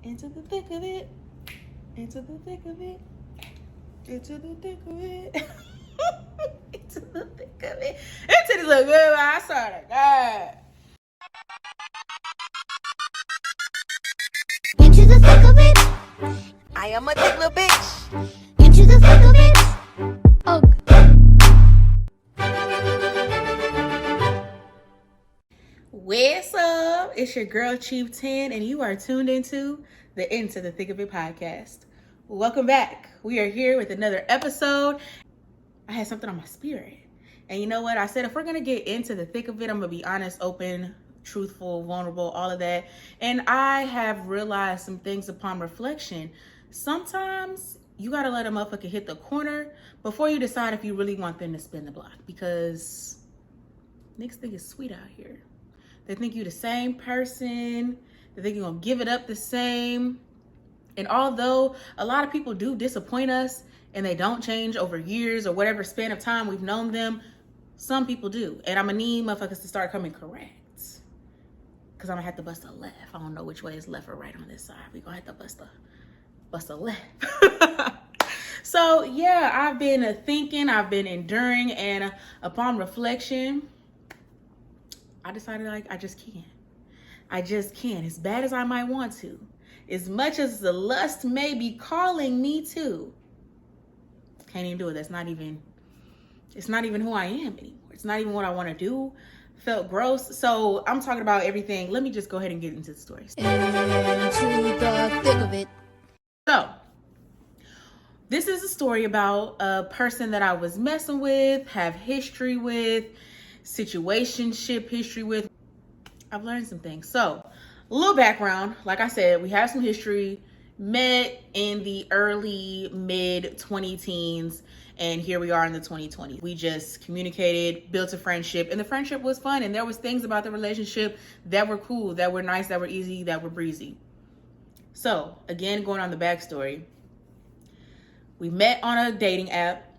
Into the thick of it. Into the thick of it. Into the thick of it. Into the thick of it. Into the look good, I swear to God. Into the thick of it. I am a thick little bitch. Into the thick of it. Oh. What's up? It's your girl Chief 10, and you are tuned into the Into the Thick of It podcast. Welcome back. We are here with another episode. I had something on my spirit. And you know what? I said if we're going to get into the thick of it, I'm going to be honest, open, truthful, vulnerable, all of that. And I have realized some things upon reflection. Sometimes you got to let a motherfucker hit the corner before you decide if you really want them to spin the block. Because niggas think it's sweet out here. They think you the same person. They think you're going to give it up the same. And although a lot of people do disappoint us and they don't change over years or whatever span of time we've known them, some people do. And I'm going to need motherfuckers to start coming correct. Because I'm going to have to bust a left. I don't know which way is left or right on this side. We're going to have to bust a left. So, yeah, I've been thinking, I've been enduring, and upon reflection, I decided I just can't. I just can't. As bad as I might want to. As much as the lust may be calling me to. Can't even do it. It's not even who I am anymore. It's not even what I want to do. Felt gross. So I'm talking about everything. Let me just go ahead and get into the stories. Into the thick of it. So this is a story about a person that I was messing with, have history with, situationship history with. I've learned some things. So a little background. Like I said, we have some history. Met in the early mid 20-teens, and here we are in the 2020s. We just communicated, built a friendship, and the friendship was fun. And there was things about the relationship that were cool, that were nice, that were easy, that were breezy. So again, going on the backstory, we met on a dating app,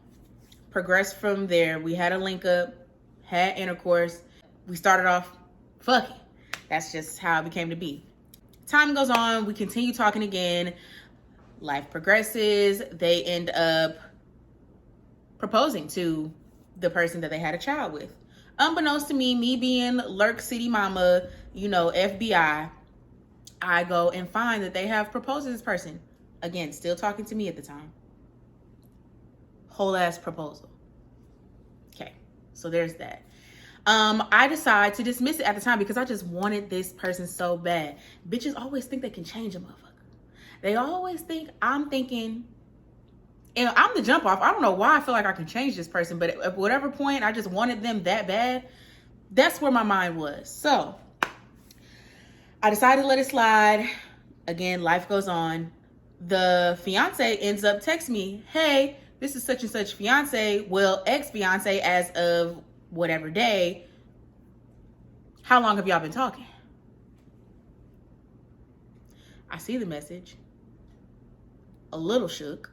progressed from there. We had a link up, had intercourse. We started off fucking. That's just how it became to be. Time goes on, we continue talking again. Life progresses. They end up proposing to the person that they had a child with. Unbeknownst to me being Lurk City Mama, FBI, I go and find that they have proposed to this person. Again, still talking to me at the time. Whole ass proposal. Okay, so there's that. I decide to dismiss it at the time because I just wanted this person so bad. Bitches always think they can change a motherfucker. They always think I'm thinking, and I'm the jump off. I don't know why I feel like I can change this person, but at whatever point I just wanted them that bad, that's where my mind was. So I decided to let it slide. Again, life goes on. The fiance ends up texting me, hey, this is such and such fiance, well, ex-fiance as of whatever day. How long have y'all been talking? I see the message. A little shook.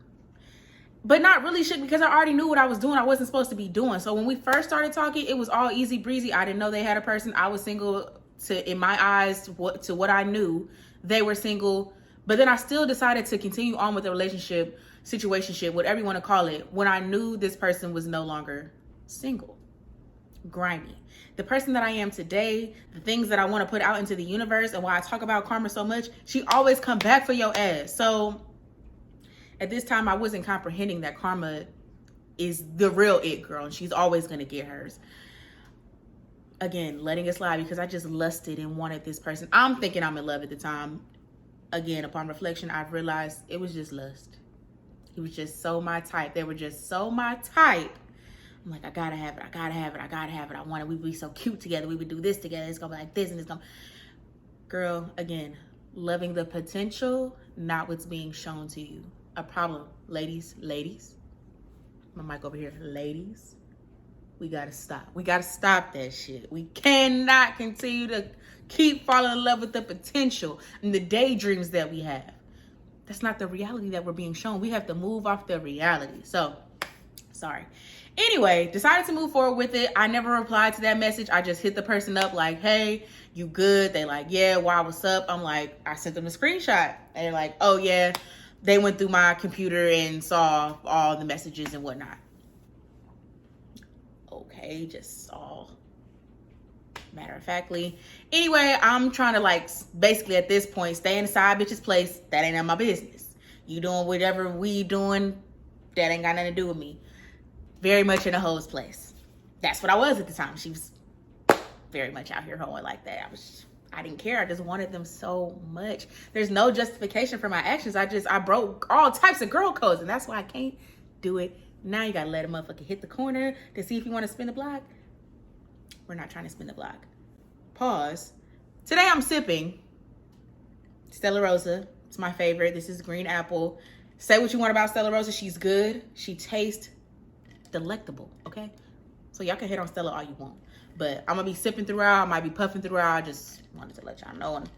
But not really shook because I already knew what I was doing. I wasn't supposed to be doing. So when we first started talking, it was all easy breezy. I didn't know they had a person. I was single in my eyes, to what I knew. They were single. But then I still decided to continue on with the relationship, situationship, whatever you want to call it, when I knew this person was no longer single. Grimy. The person that I am today, the things that I want to put out into the universe, and why I talk about karma so much, she always come back for your ass. So at this time, I wasn't comprehending that karma is the real it girl, and she's always going to get hers. Again, letting it slide because I just lusted and wanted this person. I'm thinking I'm in love at the time. Again, upon reflection, I've realized it was just lust. He was just so my type. They were just so my type. I'm like, I gotta have it. I gotta have it. I gotta have it. I want it. We would be so cute together. We would do this together. It's gonna be like this and it's gonna. Girl, again, loving the potential, not what's being shown to you. A problem. Ladies. My mic over here. Ladies, we gotta stop. We gotta stop that shit. We cannot continue to keep falling in love with the potential and the daydreams that we have. That's not the reality that we're being shown. We have to move off the reality. So, sorry. Anyway, decided to move forward with it. I never replied to that message. I just hit the person up like, hey, you good? They like, yeah, why, what's up? I'm like, I sent them a screenshot. And they're like, oh yeah, they went through my computer and saw all the messages and whatnot. Okay, just saw. Matter of factly. Anyway, I'm trying to like basically at this point stay in the side bitch's place. That ain't none of my business. You doing whatever we doing, that ain't got nothing to do with me. Very much in a hoe's place. That's what I was at the time. She was very much out here hoeing like that. I didn't care. I just wanted them so much. There's no justification for my actions. I broke all types of girl codes, and that's why I can't do it. Now you gotta let a motherfucker hit the corner to see if you want to spin the block. We're not trying to spin the block. Pause. Today I'm sipping Stella Rosa. It's my favorite. This is green apple. Say what you want about Stella Rosa. She's good. She tastes delectable, okay? So y'all can hit on Stella all you want. But I'm gonna be sipping throughout. I might be puffing throughout. I just wanted to let y'all know. And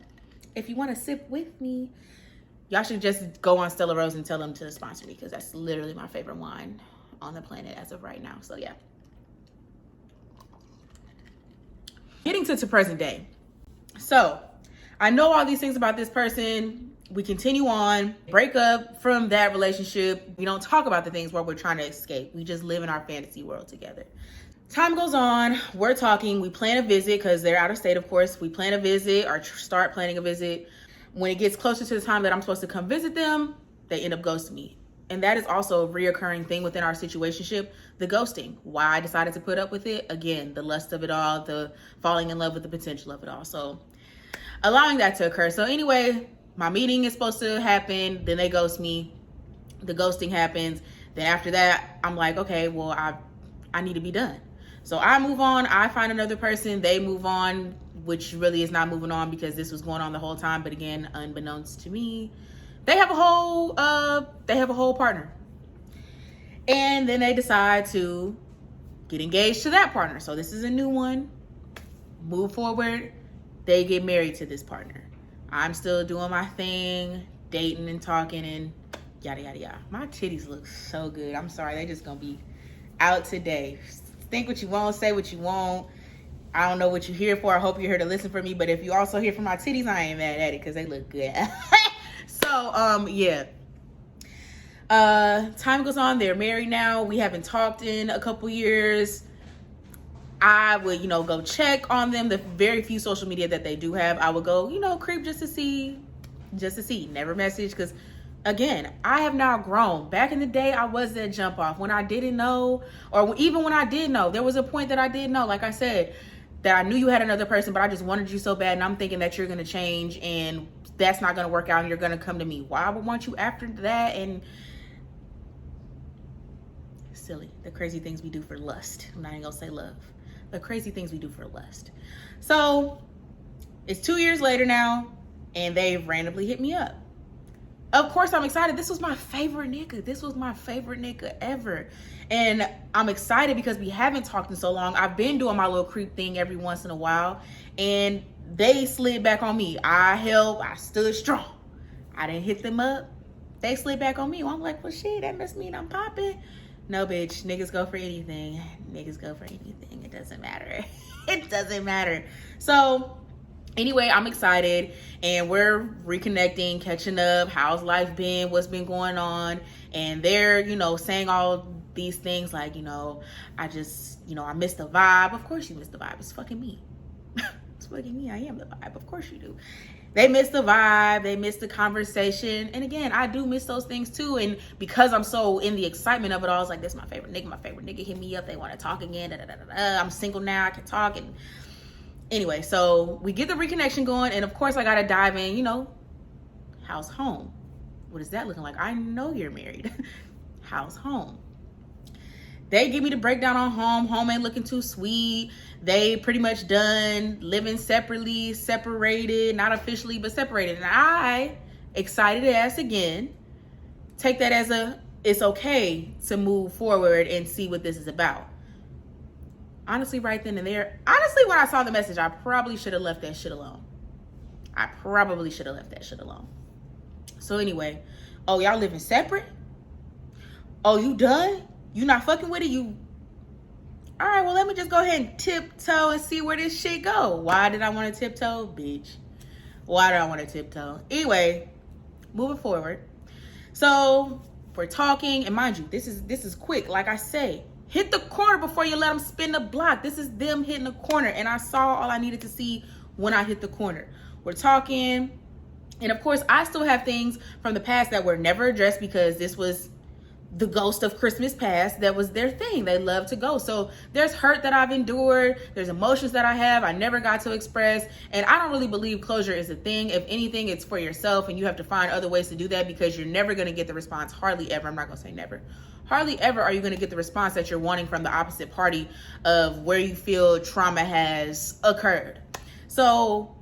if you want to sip with me, y'all should just go on Stella Rosa and tell them to sponsor me, because that's literally my favorite wine on the planet as of right now. So yeah. Getting to present day. So I know all these things about this person. We continue on, break up from that relationship. We don't talk about the things where we're trying to escape. We just live in our fantasy world together. Time goes on, we're talking, we plan a visit because they're out of state, of course. We plan a visit or start planning a visit. When it gets closer to the time that I'm supposed to come visit them, they end up ghosting me. And that is also a reoccurring thing within our situationship, the ghosting. Why I decided to put up with it, again, the lust of it all, the falling in love with the potential of it all. So allowing that to occur. So anyway, my meeting is supposed to happen, then they ghost me. The ghosting happens. Then after that, I'm like, okay, well, I need to be done. So I move on, I find another person, they move on, which really is not moving on because this was going on the whole time. But again, unbeknownst to me, they have a whole partner. And then they decide to get engaged to that partner. So this is a new one. Move forward, they get married to this partner. I'm still doing my thing, dating and talking and yada, yada, yada. My titties look so good. I'm sorry, they just gonna be out today. Think what you want, say what you want. I don't know what you're here for. I hope you're here to listen for me. But if you also here for my titties, I ain't mad at it because they look good. So, yeah. Time goes on. They're married now. We haven't talked in a couple years. I would, go check on them. The very few social media that they do have, I would go, creep just to see. Never message because, again, I have now grown. Back in the day, I was that jump off. When I didn't know, or even when I did know, there was a point that I did know, like I said, that I knew you had another person, but I just wanted you so bad, and I'm thinking that you're going to change, and that's not going to work out, and you're going to come to me. Why would I want you after that? And silly. The crazy things we do for lust. I'm not even going to say love. The crazy things we do for lust. So it's 2 years later now, and they randomly hit me up. Of course, I'm excited. This was my favorite nigga. This was my favorite nigga ever. And I'm excited because we haven't talked in so long. I've been doing my little creep thing every once in a while, and they slid back on me. I stood strong. I didn't hit them up. They slid back on me. Well, I'm like, well, shit, that must mean I'm popping. No, bitch, niggas go for anything. Niggas go for anything. It doesn't matter. It doesn't matter. So anyway, I'm excited and we're reconnecting, catching up. How's life been? What's been going on? And they're, saying all these things like, I just, I miss the vibe. Of course you miss the vibe. It's fucking me. It's fucking me. I am the vibe. Of course you do. They miss the vibe. They miss the conversation. And again, I do miss those things too. And because I'm so in the excitement of it all, it's like, this is my favorite nigga. My favorite nigga hit me up. They want to talk again. Da, da, da, da, da. I'm single now. I can talk. And anyway, so we get the reconnection going. And of course, I got to dive in, how's home? What is that looking like? I know you're married. How's home? They give me the breakdown on home. Home ain't looking too sweet. They pretty much done living separately, separated, not officially, but separated. And I, excited ass again, take that as it's okay to move forward and see what this is about. Honestly, right then and there, when I saw the message, I probably should have left that shit alone. So anyway, oh, y'all living separate? Oh, you done? You not fucking with it? all right, well, let me just go ahead and tiptoe and see where this shit go. Why did I want to tiptoe? Bitch. Why did I want to tiptoe? Anyway, moving forward. So we're talking, and mind you, this is quick. Like I say, hit the corner before you let them spin the block. This is them hitting the corner, and I saw all I needed to see when I hit the corner. We're talking, and of course, I still have things from the past that were never addressed because this was the ghost of Christmas past. That was their thing. They love to go. So there's hurt that I've endured. There's emotions that I have I never got to express. And I don't really believe closure is a thing. If anything, it's for yourself, and you have to find other ways to do that, because you're never going to get the response, hardly ever. I'm not going to say never. Hardly ever are you going to get the response that you're wanting from the opposite party of where you feel trauma has occurred. So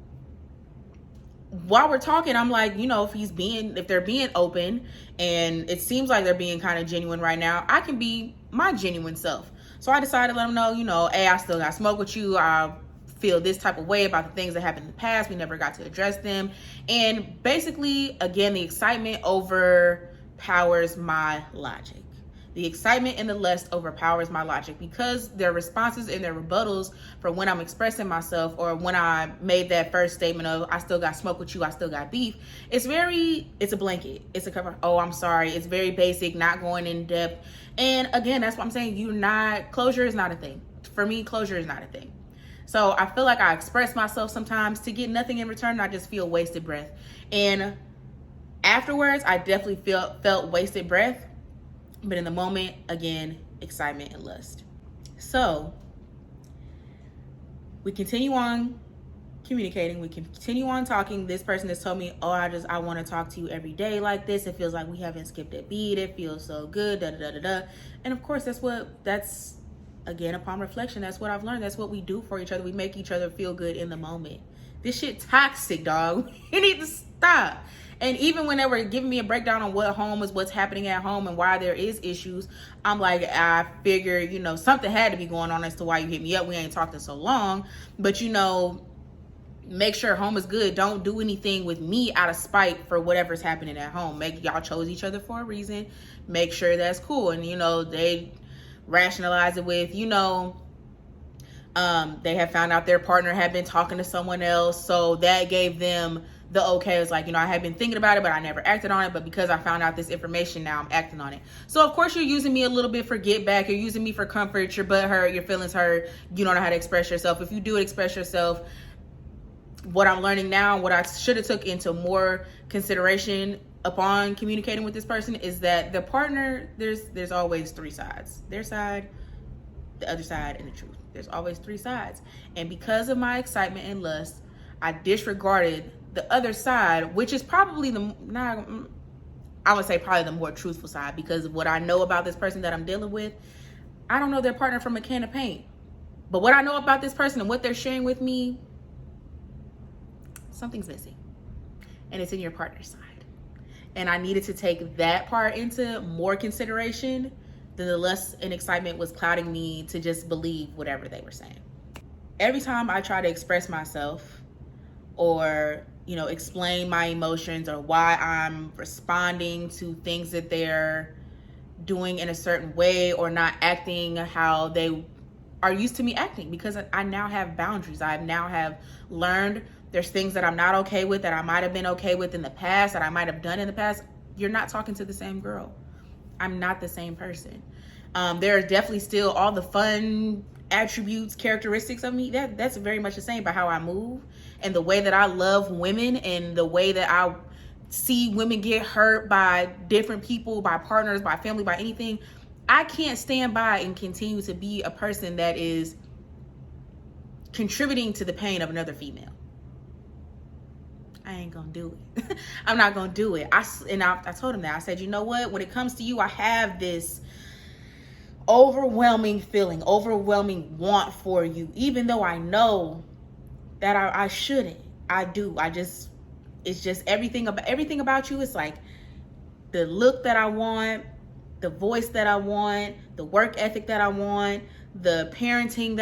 while we're talking, I'm like, if they're being open, and it seems like they're being kind of genuine right now, I can be my genuine self. So I decided to let them know, hey, I still got smoke with you. I feel this type of way about the things that happened in the past. We never got to address them. And basically, again, the excitement overpowers my logic. The excitement and the lust overpowers my logic, because their responses and their rebuttals for when I'm expressing myself, or when I made that first statement of, I still got smoke with you, I still got beef, it's a blanket. It's a cover. Oh, I'm sorry. It's very basic, not going in depth. And again, that's what I'm saying. Closure is not a thing. For me, closure is not a thing. So I feel like I express myself sometimes to get nothing in return, and I just feel wasted breath. And afterwards, I definitely felt wasted breath. But in the moment, again, excitement and lust. So we continue on communicating. We continue on talking. This person has told me, I want to talk to you every day like this. It feels like we haven't skipped a beat. It feels so good. And of course, that's again, upon reflection, that's what I've learned. That's what we do for each other. We make each other feel good in the moment. This shit toxic, dog. You need to stop. And even when they were giving me a breakdown on what's happening at home and why there is issues, I'm like, I figure, something had to be going on as to why you hit me up. We ain't talked in so long, but make sure home is good. Don't do anything with me out of spite for whatever's happening at home. Y'all chose each other for a reason. Make sure that's cool. And, they rationalize it with, they have found out their partner had been talking to someone else. So that gave them the okay. It's like, I had been thinking about it, but I never acted on it. But because I found out this information, now I'm acting on it. So of course you're using me a little bit for get back. You're using me for comfort. Your butt hurt, your feelings hurt. You don't know how to express yourself. If you do express yourself, what I'm learning now, what I should have took into more consideration upon communicating with this person, is that the partner, there's always three sides. Their side, the other side, and the truth. There's always three sides. And because of my excitement and lust, I disregarded the other side, which is probably I would say probably the more truthful side, because of what I know about this person that I'm dealing with. I don't know their partner from a can of paint. But what I know about this person and what they're sharing with me, something's missing. And it's in your partner's side. And I needed to take that part into more consideration than the lust and excitement was clouding me to just believe whatever they were saying. Every time I try to express myself, or explain my emotions, or why I'm responding to things that they're doing in a certain way, or not acting how they are used to me acting, because I now have boundaries. I now have learned there's things that I'm not okay with, that I might have been okay with in the past, that I might have done in the past. You're not talking to the same girl. I'm not the same person. There are definitely still all the fun attributes, characteristics of me. That's very much the same, by how I move and the way that I love women, and the way that I see women get hurt by different people, by partners, by family, by anything. I can't stand by and continue to be a person that is contributing to the pain of another female. I ain't gonna do it. I'm not gonna do it. I told him that. I said, you know what? When it comes to you, I have this overwhelming feeling, overwhelming want for you, even though I know that I shouldn't. I do. It's just everything about you. It's like the look that I want, the voice that I want, the work ethic that I want, the parenting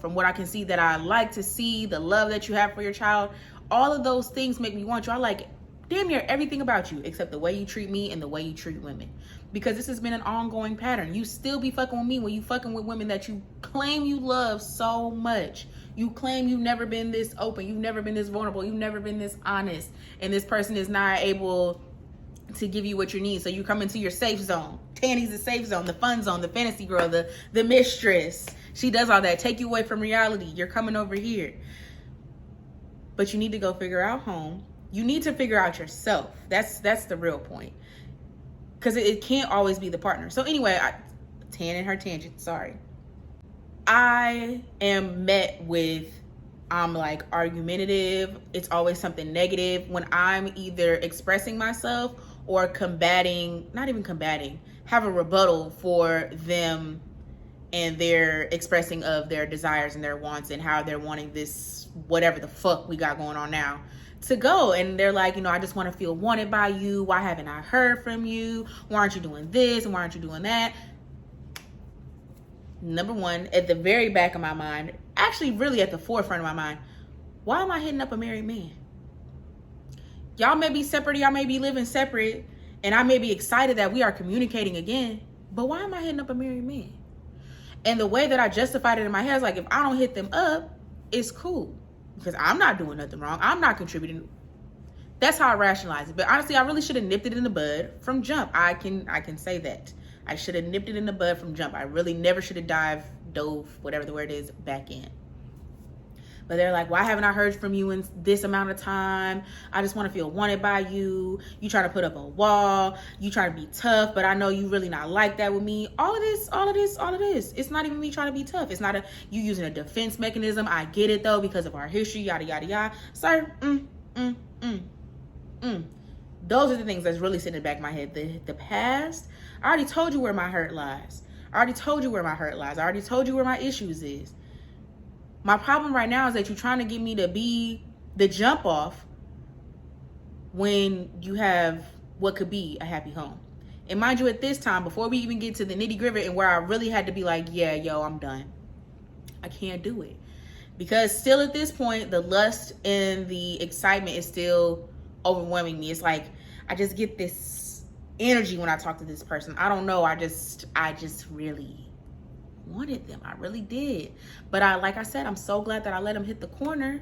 from what I can see that I like to see, the love that you have for your child. All of those things make me want you. I like damn near everything about you except the way you treat me and the way you treat women. Because this has been an ongoing pattern. You still be fucking with me when you fucking with women that you claim you love so much. You claim you've never been this open, you've never been this vulnerable, you've never been this honest, and this person is not able to give you what you need. So you come into your safe zone. Tanny's the safe zone, the fun zone, the fantasy girl, the mistress. She does all that, take you away from reality. You're coming over here. But you need to go figure out home. You need to figure out yourself. That's the real point. Because it can't always be the partner. So anyway, Tan and her tangent, sorry. I am met with, I'm like argumentative. It's always something negative when I'm either expressing myself or combating, not even combating, have a rebuttal for them and their expressing of their desires and their wants and how they're wanting this, whatever the fuck we got going on now, to go. And they're like, I just want to feel wanted by you. Why haven't I heard from you? Why aren't you doing this? And why aren't you doing that? Number one, at the very back of my mind, actually really at the forefront of my mind, why am I hitting up a married man? Y'all may be separate, y'all may be living separate, and I may be excited that we are communicating again, but why am I hitting up a married man? And the way that I justified it in my head is like, if I don't hit them up, it's cool. Because I'm not doing nothing wrong. I'm not contributing. That's how I rationalize it. But honestly, I really should have nipped it in the bud from jump. I can say that. I should have nipped it in the bud from jump. I really never should have dove, whatever the word is, back in. But they're like, why haven't I heard from you in this amount of time? I just want to feel wanted by you. You try to put up a wall. You try to be tough, but I know you really not like that with me. All of this. It's not even me trying to be tough. It's not you using a defense mechanism. I get it though, because of our history, yada, yada, yada. Sir, Those are the things that's really sitting in the back of my head. The past, I already told you where my hurt lies. I already told you where my issues is. My problem right now is that you're trying to get me to be the jump off when you have what could be a happy home. And mind you, at this time, before we even get to the nitty gritty and where I really had to be like, yeah, yo, I'm done. I can't do it. Because still at this point, the lust and the excitement is still overwhelming me. It's like, I just get this energy when I talk to this person. I don't know. I just really wanted them. I really did. But like I said, I'm so glad that I let them hit the corner,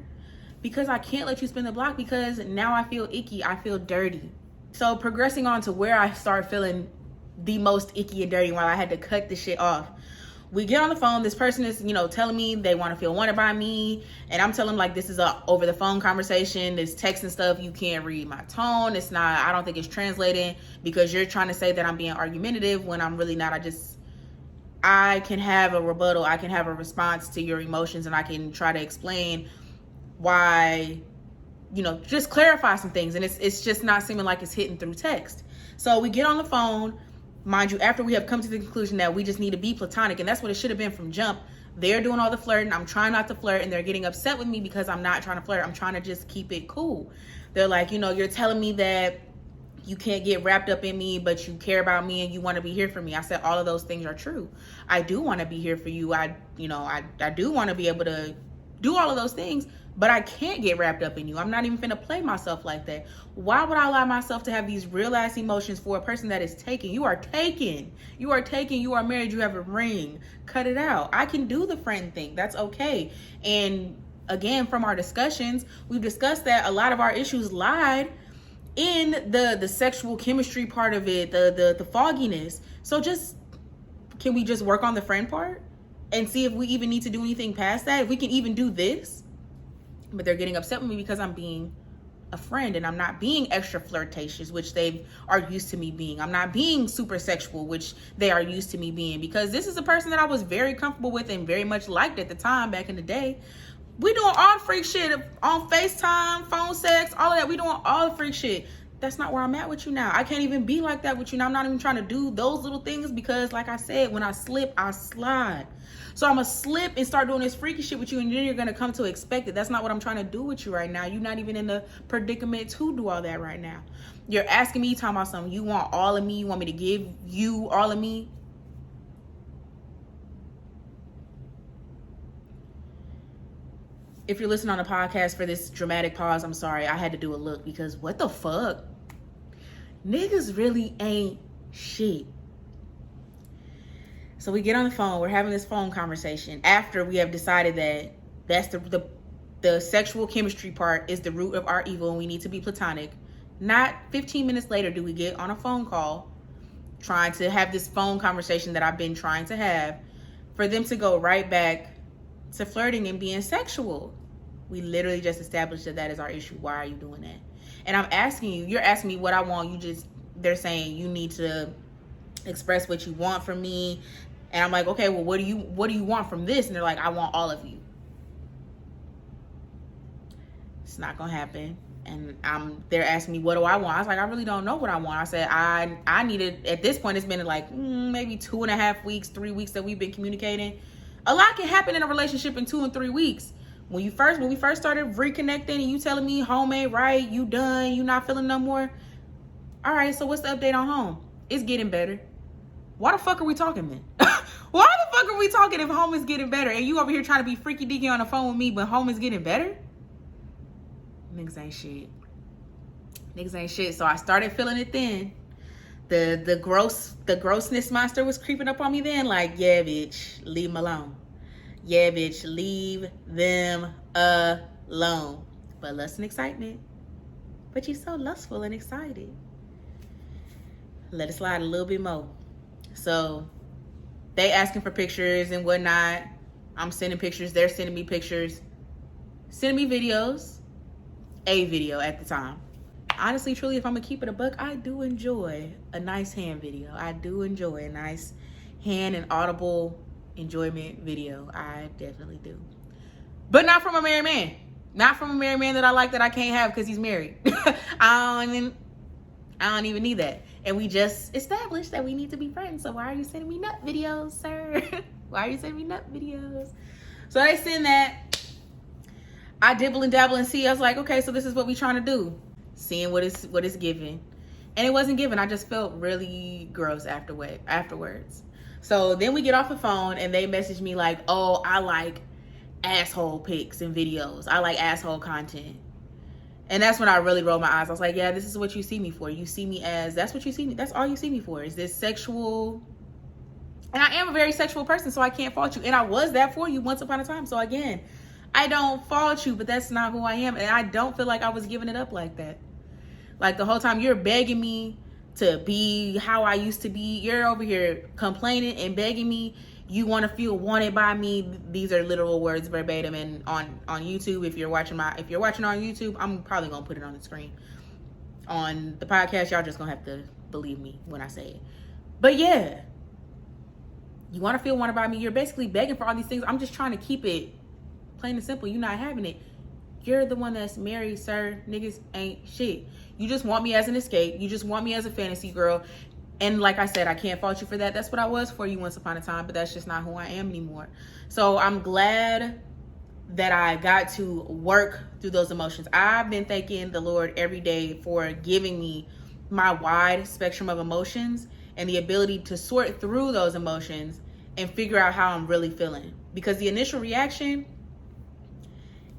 because I can't let you spin the block, because now I feel icky. I feel dirty. So progressing on to where I start feeling the most icky and dirty, while I had to cut this shit off. We get on the phone. This person is, telling me they want to feel wanted by me. And I'm telling them like, this is a over the phone conversation. This text and stuff. You can't read my tone. It's not, I don't think it's translating, because you're trying to say that I'm being argumentative when I'm really not. I can have a rebuttal. I can have a response to your emotions, and I can try to explain why, just clarify some things. And it's just not seeming like it's hitting through text. So we get on the phone, mind you, after we have come to the conclusion that we just need to be platonic. And that's what it should have been from jump. They're doing all the flirting. I'm trying not to flirt, and they're getting upset with me because I'm not trying to flirt. I'm trying to just keep it cool. They're like, you're telling me that you can't get wrapped up in me, but you care about me and you want to be here for me. I said all of those things are true. I do want to be here for you. I do want to be able to do all of those things, but I can't get wrapped up in you. I'm not even finna play myself like that. Why would I allow myself to have these real ass emotions for a person that is taken? You are taken. You are married. You have a ring. Cut it out. I can do the friend thing. That's okay. And again, from our discussions, we've discussed that a lot of our issues lied in the sexual chemistry part of it, the fogginess. So can we just work on the friend part and see if we even need to do anything past that, if we can even do this? But they're getting upset with me because I'm being a friend and I'm not being extra flirtatious, which they are used to me being. I'm not being super sexual, which they are used to me being, because this is a person that I was very comfortable with and very much liked at the time back in the day. We doing all the freak shit on FaceTime, phone sex, all of that. We doing all the freak shit. That's not where I'm at with you now. I can't even be like that with you now. I'm not even trying to do those little things, because like I said, when I slip, I slide. So I'm going to slip and start doing this freaky shit with you, and then you're going to come to expect it. That's not what I'm trying to do with you right now. You're not even in the predicament to do all that right now. You're asking me, talking about something. You want all of me. You want me to give you all of me. if you're listening on the podcast for this dramatic pause, I'm sorry. I had to do a look because what the fuck? Niggas really ain't shit. So we get on the phone. We're having this phone conversation after we have decided that that's the sexual chemistry part is the root of our evil and we need to be platonic. Not 15 minutes later do we get on a phone call trying to have this phone conversation that I've been trying to have for them to go right back to flirting and being sexual. We literally just established that is our issue. Why are you doing that? And I'm asking you, you're asking me what I want. They're saying you need to express what you want from me. And I'm like, okay, well, what do you want from this? And they're like, I want all of you. It's not gonna happen. And they're asking me, what do I want? I was like, I really don't know what I want. I said, I needed, at this point, it's been like maybe 2.5 weeks, 3 weeks that we've been communicating. A lot can happen in a relationship in 2 and 3 weeks. When we first started reconnecting and you telling me home ain't right, you done, you not feeling no more. All right, so what's the update on home? It's getting better. Why the fuck are we talking then? Why the fuck are we talking if home is getting better and you over here trying to be freaky deaky on the phone with me, but home is getting better? Niggas ain't shit. Niggas ain't shit. So I started feeling it then. The grossness monster was creeping up on me then. Like, yeah, bitch, leave them alone. Yeah, bitch, leave them alone. But lust and excitement. But you're so lustful and excited. Let it slide a little bit more. So they asking for pictures and whatnot. I'm sending pictures. They're sending me pictures. Sending me videos. A video at the time. Honestly, truly, if I'm gonna keep it a buck, I do enjoy a nice hand video. I do enjoy a nice hand and audible enjoyment video. I definitely do. But not from a married man. Not from a married man that I like that I can't have because he's married. I don't even need that. And we just established that we need to be friends. So why are you sending me nut videos, sir? Why are you sending me nut videos? So they send that. I dibble and dabble and see. I was like, okay, so this is what we trying to do. Seeing what it's given. And it wasn't given. I just felt really gross afterwards. So then we get off the phone and they message me like, oh, I like asshole pics and videos. I like asshole content. And that's when I really rolled my eyes. I was like, yeah, this is what you see me for. You see me as, that's what you see me. That's all you see me for. Is this sexual? And I am a very sexual person, so I can't fault you. And I was that for you once upon a time. So again, I don't fault you, but that's not who I am. And I don't feel like I was giving it up like that. Like the whole time you're begging me to be how I used to be. You're over here complaining and begging me. You want to feel wanted by me. These are literal words verbatim. And on YouTube, if you're watching on YouTube, I'm probably going to put it on the screen. On the podcast, y'all just going to have to believe me when I say it. But yeah, you want to feel wanted by me. You're basically begging for all these things. I'm just trying to keep it plain and simple. You're not having it. You're the one that's married, sir. Niggas ain't shit. You just want me as an escape. You just want me as a fantasy girl. And like I said, I can't fault you for that. That's what I was for you once upon a time, but that's just not who I am anymore. So I'm glad that I got to work through those emotions. I've been thanking the Lord every day for giving me my wide spectrum of emotions and the ability to sort through those emotions and figure out how I'm really feeling. Because the initial reaction,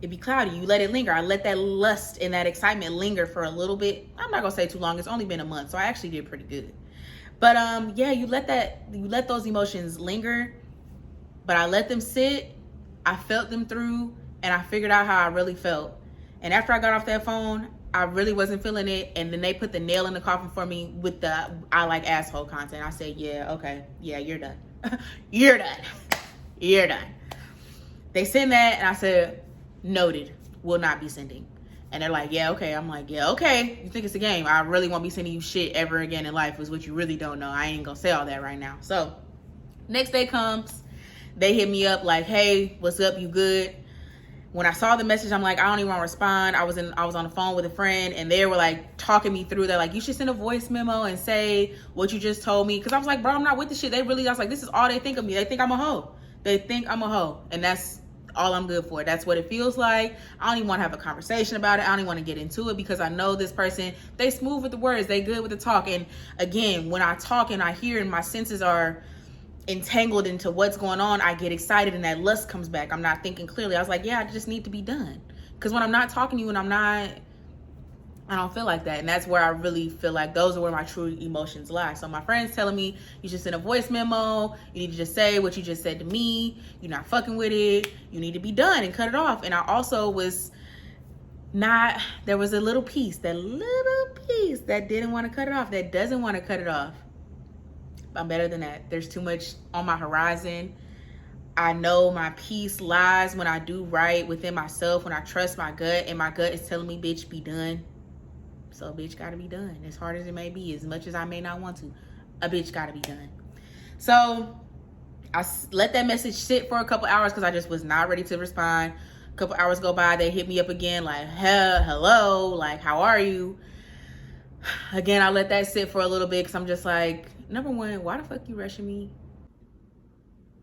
it'd be cloudy. You let it linger. I let that lust and that excitement linger for a little bit. I'm not gonna say too long. It's only been a month, so I actually did pretty good. But yeah, you let those emotions linger. But I let them sit. I felt them through, and I figured out how I really felt. And after I got off that phone, I really wasn't feeling it. And then they put the nail in the coffin for me with the I like asshole content. I said, yeah, okay, yeah, you're done. You're done. You're done. They send that, and I said, noted, will not be sending. And they're like, yeah, okay. I'm like, yeah, okay. You think it's a game? I really won't be sending you shit ever again in life, is what you really don't know. I ain't gonna say all that right now. So next day comes, they hit me up like, hey, what's up? You good? When I saw the message, I'm like, I don't even want to respond. I was on the phone with a friend, and they were like talking me through that. Like, you should send a voice memo and say what you just told me. Cause I was like, bro, I'm not with the shit. I was like, this is all they think of me. They think I'm a hoe. They think I'm a hoe. And that's all I'm good for. That's what it feels like. I don't even want to have a conversation about it. I don't even want to get into it because I know this person, they smooth with the words. They good with the talk. And again, when I talk and I hear and my senses are entangled into what's going on, I get excited and that lust comes back. I'm not thinking clearly. I was like, yeah, I just need to be done. Because when I'm not talking to you and I don't feel like that. And that's where I really feel like those are where my true emotions lie. So my friends telling me, you should send a voice memo. You need to just say what you just said to me. You're not fucking with it. You need to be done and cut it off. And I also was not, there was a little piece that didn't want to cut it off, that doesn't want to cut it off. I'm better than that. There's too much on my horizon. I know my peace lies when I do right within myself, when I trust my gut, and my gut is telling me, bitch, be done. So a bitch gotta be done. As hard as it may be, as much as I may not want to, a bitch gotta be done. So I let that message sit for a couple hours because I just was not ready to respond. A couple hours go by, they hit me up again like, hello, like, how are you? Again, I let that sit for a little bit because I'm just like, number one, why the fuck you rushing me?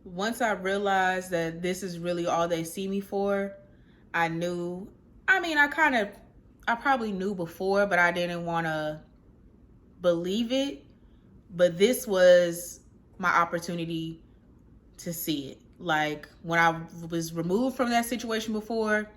Once I realized that this is really all they see me for, I knew, I probably knew before, but I didn't want to believe it. But this was my opportunity to see it. Like when I was removed from that situation before,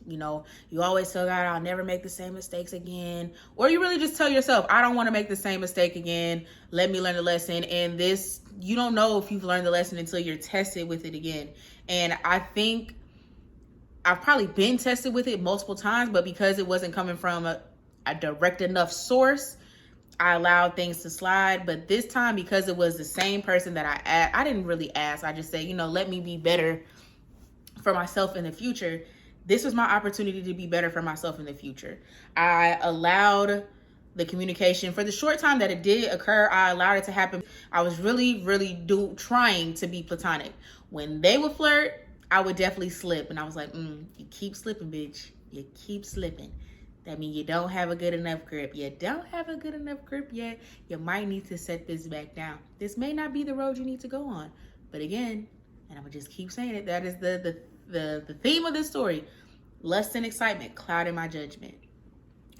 you know, you always tell God, I'll never make the same mistakes again. Or you really just tell yourself, I don't want to make the same mistake again. Let me learn the lesson. And this, you don't know if you've learned the lesson until you're tested with it again. And I think I've probably been tested with it multiple times, but because it wasn't coming from a direct enough source, I allowed things to slide. But this time, because it was the same person that I didn't really ask. I just said, you know, let me be better for myself in the future. This was my opportunity to be better for myself in the future. I allowed the communication for the short time that it did occur. I allowed it to happen. I was really, really trying to be platonic. When they would flirt, I would definitely slip. And I was like, you keep slipping, bitch. You keep slipping. That means you don't have a good enough grip. You don't have a good enough grip yet. You might need to set this back down. This may not be the road you need to go on. But again, and I'm gonna just keep saying it, that is the theme of this story. Lust and excitement clouded my judgment.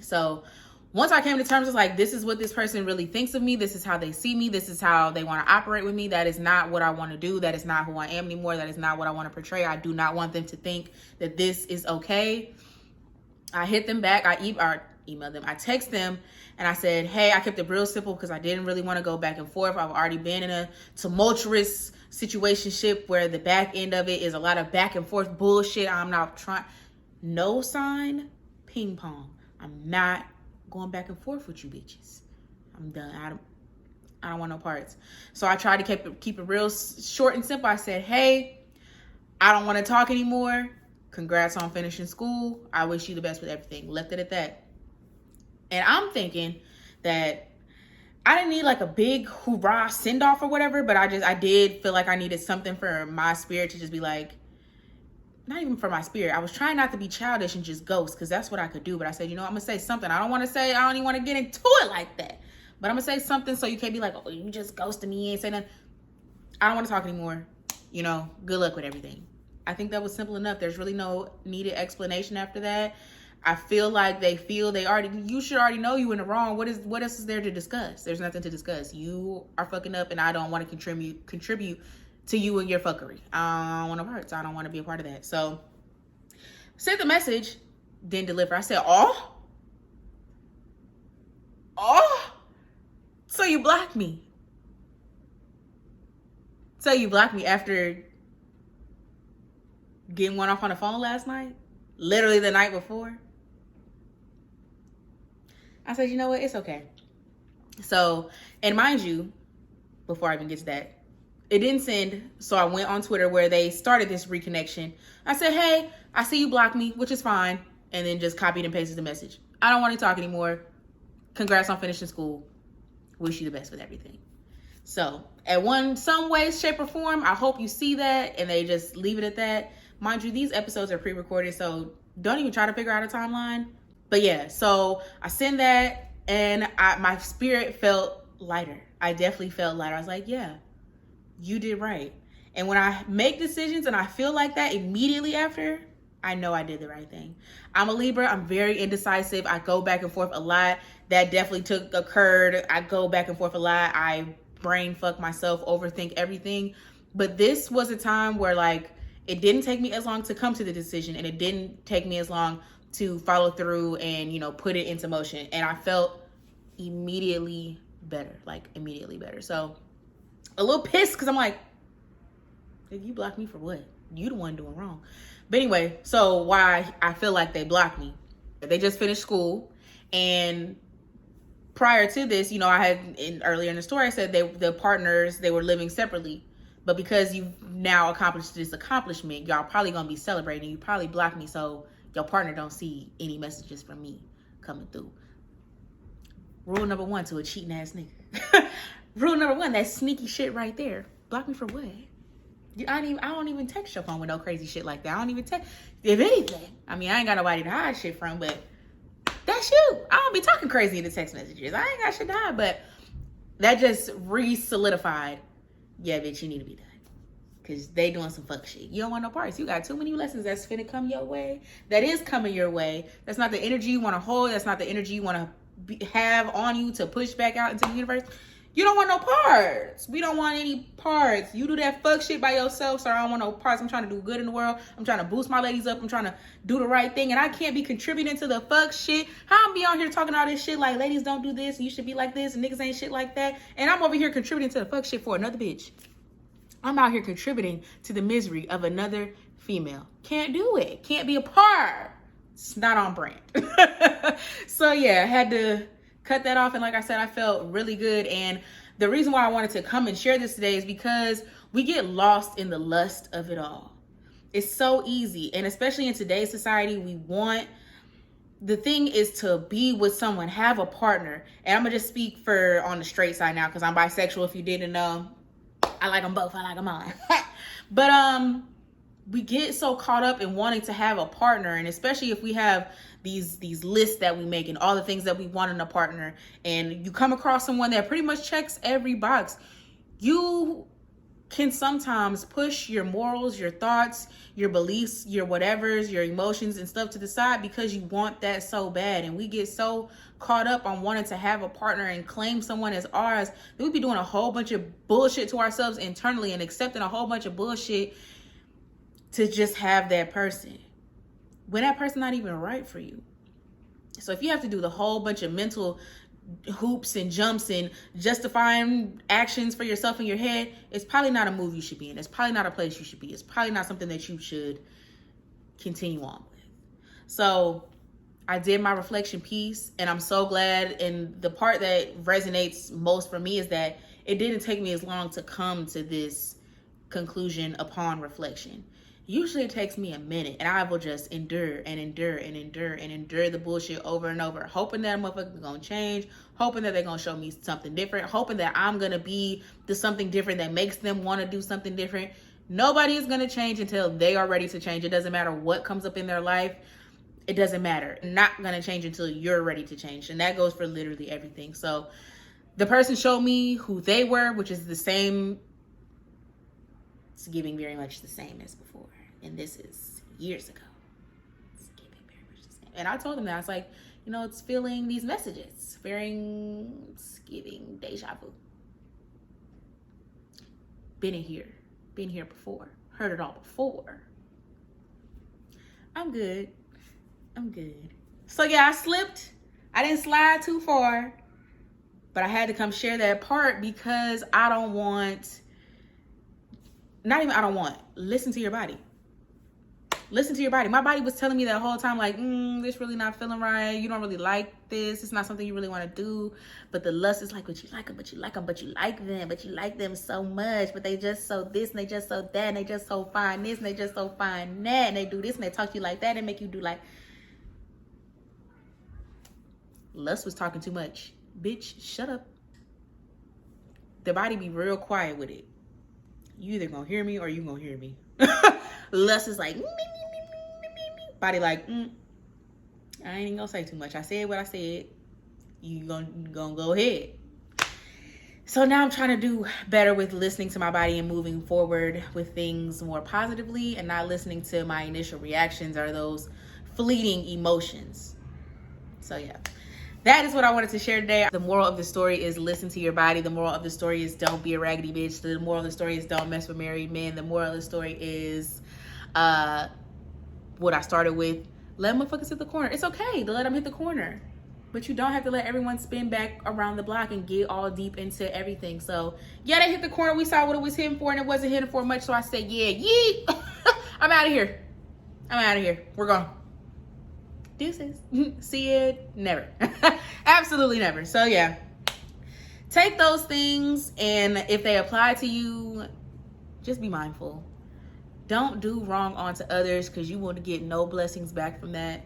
So once I came to terms with like, this is what this person really thinks of me. This is how they see me. This is how they want to operate with me. That is not what I want to do. That is not who I am anymore. That is not what I want to portray. I do not want them to think that this is okay. I hit them back. I emailed them. I text them and I said, hey, I kept it real simple because I didn't really want to go back and forth. I've already been in a tumultuous situationship where the back end of it is a lot of back and forth bullshit. I'm not trying. No sign, ping pong. I'm not going back and forth with you bitches. I'm done. I don't want no parts. So I tried to keep it real short and simple. I said, hey, I don't want to talk anymore. Congrats on finishing school. I wish you the best with everything. Left it at that. And I'm thinking that I didn't need like a big hoorah send off or whatever, but I did feel like I needed something for my spirit to just be like, not even for my spirit. I was trying not to be childish and just ghost because that's what I could do. But I said, you know, I'm going to say something. I don't even want to get into it like that. But I'm going to say something so you can't be like, oh, you just ghosted me. You ain't saying nothing. I don't want to talk anymore. You know, good luck with everything. I think that was simple enough. There's really no needed explanation after that. I feel like you should already know you in the wrong. What else is there to discuss? There's nothing to discuss. You are fucking up and I don't want to contribute to you and your fuckery. I don't want no parts. I don't want to be a part of that. So sent the message, didn't deliver. I said, oh, so you blocked me. So you blocked me after getting one off on the phone last night? Literally the night before? I said, you know what? It's okay. So, and mind you, before I even get to that, it didn't send. So I went on Twitter where they started this reconnection. I said, hey, I see you blocked me, which is fine. And then just copied and pasted the message. I don't want to talk anymore. Congrats on finishing school. Wish you the best with everything. So some way, shape, or form, I hope you see that and they just leave it at that. Mind you, these episodes are pre-recorded, so don't even try to figure out a timeline. But yeah, so I send that and my spirit felt lighter. I definitely felt lighter. I was like, yeah, you did right. And when I make decisions and I feel like that immediately after, I know I did the right thing. I'm a Libra. I'm very indecisive. I go back and forth a lot. That definitely occurred. I go back and forth a lot. I brain fuck myself, overthink everything. But this was a time where like it didn't take me as long to come to the decision, and it didn't take me as long to follow through and, you know, put it into motion. And I felt immediately better, like immediately better. So a little pissed because I'm like, if you blocked me for what? You the one doing wrong. But anyway, so why I feel like they blocked me. They just finished school, and prior to this, you know, I had earlier in the story I said the partners, they were living separately. But because you've now accomplished this accomplishment, y'all probably gonna be celebrating. You probably blocked me so your partner don't see any messages from me coming through. Rule number one to a cheating ass nigga. Rule number one, that sneaky shit right there. Block me for what? I don't even text your phone with no crazy shit like that. I don't even text. If anything, I mean, I ain't got nobody to hide shit from, but that's you. I don't be talking crazy in the text messages. I ain't got shit to hide, but that just re-solidified. Yeah, bitch, you need to be done. Because they doing some fuck shit. You don't want no parts. You got too many lessons that's finna come your way. That is coming your way. That's not the energy you want to hold. That's not the energy you want to have on you to push back out into the universe. You don't want no parts. We don't want any parts. You do that fuck shit by yourself, so I don't want no parts. I'm trying to do good in the world. I'm trying to boost my ladies up. I'm trying to do the right thing, and I can't be contributing to the fuck shit. How I'm be on here talking all this shit like ladies don't do this, and you should be like this, and niggas ain't shit like that, and I'm over here contributing to the fuck shit for another bitch. I'm out here contributing to the misery of another female. Can't do it. Can't be a part. It's not on brand. So yeah, I had to cut that off. And like I said, I felt really good. And the reason why I wanted to come and share this today is because we get lost in the lust of it all. It's so easy. And especially in today's society, the thing is to be with someone, have a partner. And I'm going to just speak for on the straight side now, because I'm bisexual. If you didn't know, I like them both. I like them all. But we get so caught up in wanting to have a partner, and especially if we have these lists that we make and all the things that we want in a partner, and you come across someone that pretty much checks every box, you can sometimes push your morals, your thoughts, your beliefs, your whatevers, your emotions and stuff to the side because you want that so bad. And we get so caught up on wanting to have a partner and claim someone as ours that we be doing a whole bunch of bullshit to ourselves internally and accepting a whole bunch of bullshit to just have that person when that person not even right for you. So if you have to do the whole bunch of mental hoops and jumps and justifying actions for yourself in your head, it's probably not a move you should be in. It's probably not a place you should be. It's probably not something that you should continue on with. So I did my reflection piece, and I'm so glad. And the part that resonates most for me is that it didn't take me as long to come to this conclusion upon reflection. Usually it takes me a minute, and I will just endure and endure and endure and endure the bullshit over and over, hoping that motherfucker's gonna change, hoping that they're gonna show me something different, hoping that I'm gonna be the something different that makes them want to do something different. Nobody is gonna change until they are ready to change. It doesn't matter what comes up in their life. It doesn't matter. Not gonna change until you're ready to change. And that goes for literally everything. So the person showed me who they were, which is the same. It's giving very much the same as before. And this is years ago. It's giving very much the same. And I told them that. I was like, you know, it's feeling these messages. It's giving deja vu. Been here before. Heard it all before. I'm good. So yeah, I slipped. I didn't slide too far. But I had to come share that part because listen to your body. Listen to your body. My body was telling me that whole time, like, this really not feeling right. You don't really like this. It's not something you really want to do. But the lust is like, but you like them, but you like them, but you like them, but you like them so much. But they just so this, and they just so that, and they just so fine this, and they just so fine that, and they do this, and they talk to you like that, and make you do like. Lust was talking too much. Bitch, shut up. The body be real quiet with it. You either gonna hear me or you gonna hear me. Lust is like, me. Body like, I ain't even gonna say too much. I said what I said. You gonna go ahead. So now I'm trying to do better with listening to my body and moving forward with things more positively and not listening to my initial reactions or those fleeting emotions. So yeah, that is what I wanted to share today. The moral of the story is listen to your body. The moral of the story is don't be a raggedy bitch. The moral of the story is don't mess with married men. The moral of the story is what I started with. Let motherfuckers hit the corner. It's okay to let them hit the corner. But you don't have to let everyone spin back around the block and get all deep into everything. So, yeah, they hit the corner. We saw what it was hitting for, and it wasn't hitting for much. So I said, yeah, yeet. I'm out of here. We're gone. Deuces. See it. Never. Absolutely never. So, yeah. Take those things, and if they apply to you, just be mindful. Don't do wrong onto others because you want to get no blessings back from that.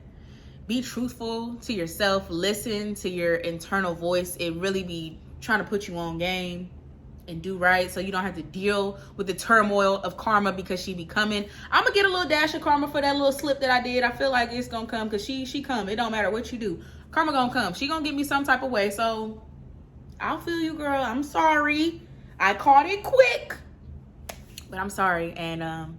Be truthful to yourself. Listen to your internal voice. It really be trying to put you on game and do right so you don't have to deal with the turmoil of karma because she be coming. I'm gonna get a little dash of karma for that little slip that I did. I feel like it's gonna come because she come. It don't matter what you do. Karma gonna come. She gonna get me some type of way. So I'll feel you, girl. I'm sorry. I caught it quick, but I'm sorry. And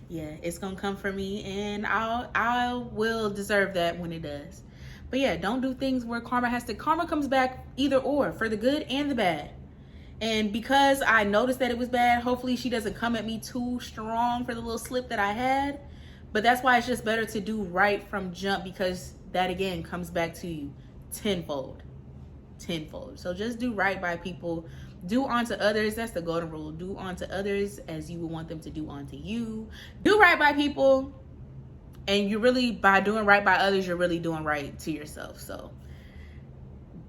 yeah, it's gonna come for me, and I will deserve that when it does. But yeah, don't do things where karma comes back either or, for the good and the bad. And because I noticed that it was bad, hopefully she doesn't come at me too strong for the little slip that I had. But that's why it's just better to do right from jump, because that again comes back to you tenfold. So just do right by people. Do unto others. That's the golden rule. Do unto others as you would want them to do unto you. Do right by people. And you're really, by doing right by others, you're really doing right to yourself. So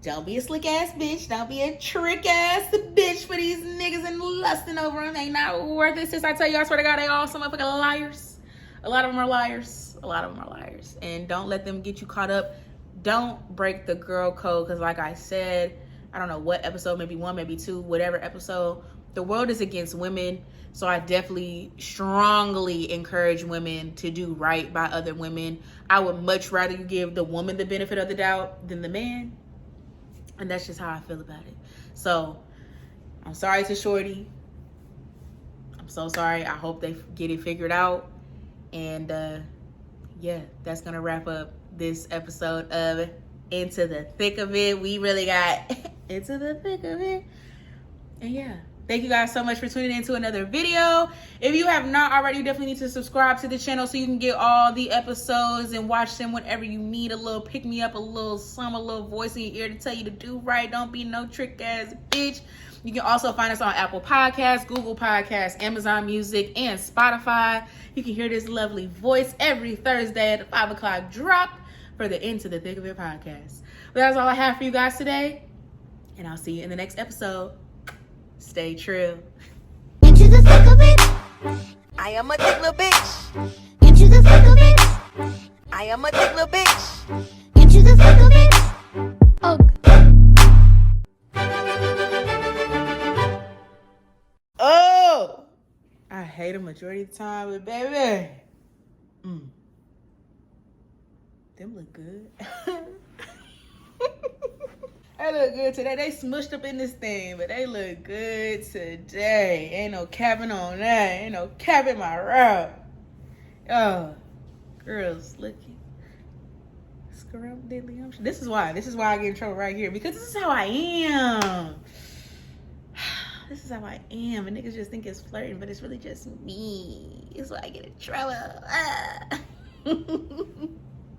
don't be a slick ass bitch. Don't be a trick ass bitch for these niggas and lusting over them. They not worth it. Since I tell you, I swear to God, they all some motherfucking liars. A lot of them are liars. And don't let them get you caught up. Don't break the girl code, because like I said, I don't know what episode, maybe 1, maybe 2, whatever episode, the world is against women. So I definitely strongly encourage women to do right by other women. I would much rather you give the woman the benefit of the doubt than the man. And that's just how I feel about it. So I'm sorry to Shorty. I'm so sorry. I hope they get it figured out. And yeah, that's going to wrap up this episode of Into the Thick of It. We really got into the thick of it. And yeah, thank you guys so much for tuning in to another video. If you have not already, you definitely need to subscribe to the channel so you can get all the episodes and watch them whenever you need a little pick me up, a little voice in your ear to tell you to do right. Don't be no trick ass bitch. You can also find us on Apple Podcasts, Google Podcasts, Amazon Music, and Spotify. You can hear this lovely voice every Thursday at the 5 o'clock drop for the Into the Thick of It podcast. But that's all I have for you guys today. And I'll see you in the next episode. Stay true. Into the thick of it. I am a thick little bitch. Into the thick of it. I am a thick little bitch. Into the thick of it. Oh. Oh! I hate a majority of the time, but baby. Them look good. They look good today. They smushed up in this thing, but they look good today. Ain't no capping on that. Ain't no capping my route. Oh, girls looking. Scrub diddly. This is why I get in trouble right here, because this is how I am. This is how I am. And niggas just think it's flirting, but it's really just me. It's why I get in trouble.